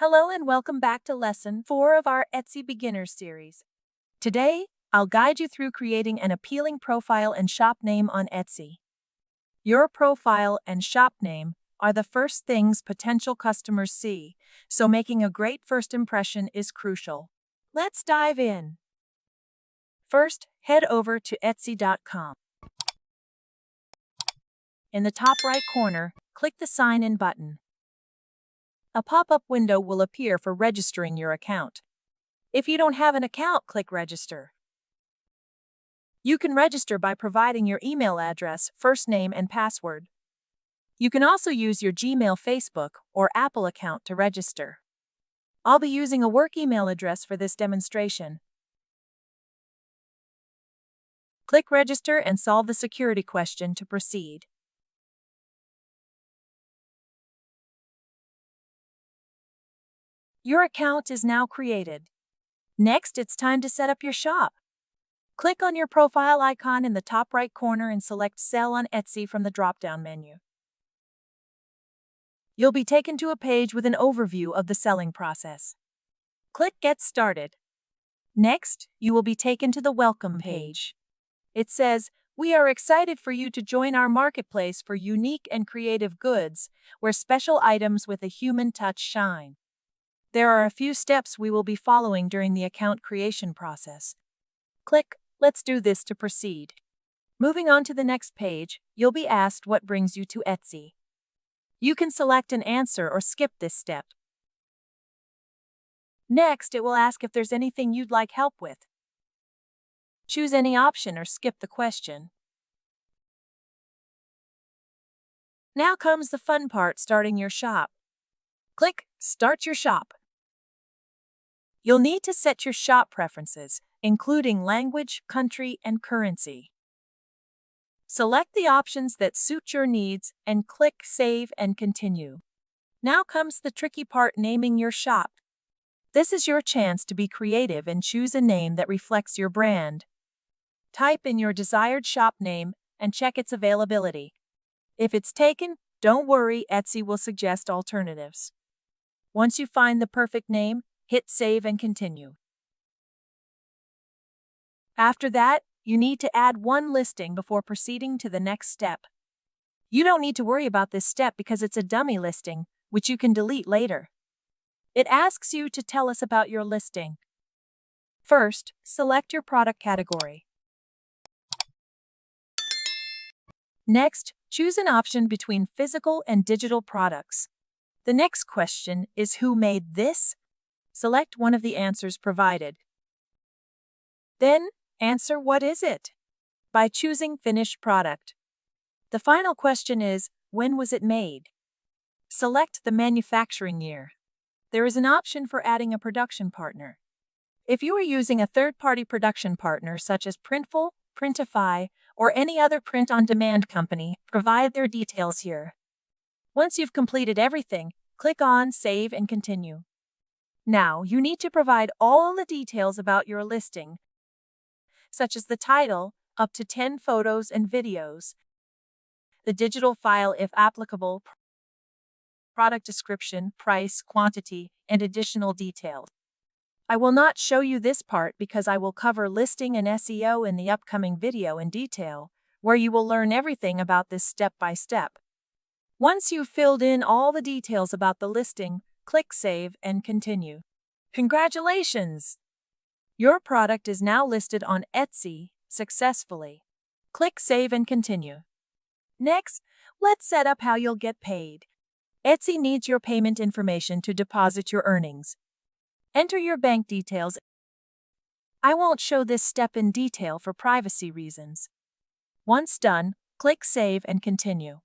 Hello and welcome back to Lesson 4 of our Etsy Beginners series. Today, I'll guide you through creating an appealing profile and shop name on Etsy. Your profile and shop name are the first things potential customers see, so making a great first impression is crucial. Let's dive in. First, head over to Etsy.com. In the top right corner, click the Sign In button. A pop-up window will appear for registering your account. If you don't have an account, click Register. You can register by providing your email address, first name, and password. You can also use your Gmail, Facebook, or Apple account to register. I'll be using a work email address for this demonstration. Click Register and solve the security question to proceed. Your account is now created. Next, it's time to set up your shop. Click on your profile icon in the top right corner and select Sell on Etsy from the drop-down menu. You'll be taken to a page with an overview of the selling process. Click Get Started. Next, you will be taken to the Welcome page. It says, "We are excited for you to join our marketplace for unique and creative goods, where special items with a human touch shine." There are a few steps we will be following during the account creation process. Click Let's do this to proceed. Moving on to the next page, you'll be asked what brings you to Etsy. You can select an answer or skip this step. Next, it will ask if there's anything you'd like help with. Choose any option or skip the question. Now comes the fun part, starting your shop. Click Start Your Shop. You'll need to set your shop preferences, including language, country, and currency. Select the options that suit your needs and click Save and Continue. Now comes the tricky part, naming your shop. This is your chance to be creative and choose a name that reflects your brand. Type in your desired shop name and check its availability. If it's taken, don't worry, Etsy will suggest alternatives. Once you find the perfect name, hit Save and Continue. After that, you need to add one listing before proceeding to the next step. You don't need to worry about this step because it's a dummy listing, which you can delete later. It asks you to tell us about your listing. First, select your product category. Next, choose an option between physical and digital products. The next question is, who made this? Select one of the answers provided. Then, answer what is it? By choosing finished product. The final question is, when was it made? Select the manufacturing year. There is an option for adding a production partner. If you are using a third-party production partner such as Printful, Printify, or any other print-on-demand company, provide their details here. Once you've completed everything, click on Save and Continue. Now, you need to provide all the details about your listing, such as the title, up to 10 photos and videos, the digital file if applicable, product description, price, quantity, and additional details. I will not show you this part because I will cover listing and SEO in the upcoming video in detail, where you will learn everything about this step by step. Once you've filled in all the details about the listing, click Save and Continue. Congratulations! Your product is now listed on Etsy successfully. Click Save and Continue. Next, let's set up how you'll get paid. Etsy needs your payment information to deposit your earnings. Enter your bank details. I won't show this step in detail for privacy reasons. Once done, click Save and Continue.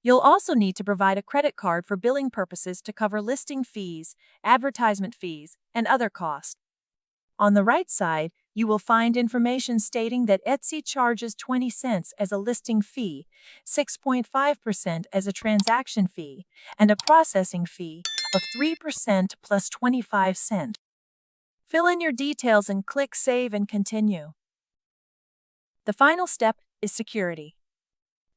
You'll also need to provide a credit card for billing purposes to cover listing fees, advertisement fees, and other costs. On the right side, you will find information stating that Etsy charges 20 cents as a listing fee, 6.5% as a transaction fee, and a processing fee of 3% plus 25 cents. Fill in your details and click Save and Continue. The final step is security.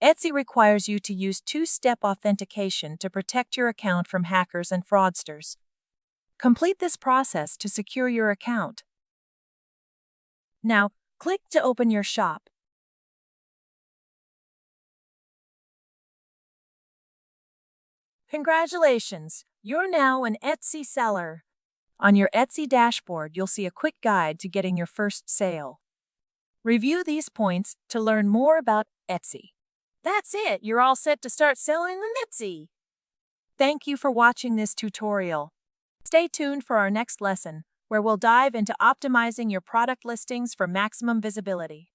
Etsy requires you to use two-step authentication to protect your account from hackers and fraudsters. Complete this process to secure your account. Now, click to open your shop. Congratulations! You're now an Etsy seller. On your Etsy dashboard, you'll see a quick guide to getting your first sale. Review these points to learn more about Etsy. That's it! You're all set to start selling on Etsy! Thank you for watching this tutorial. Stay tuned for our next lesson, where we'll dive into optimizing your product listings for maximum visibility.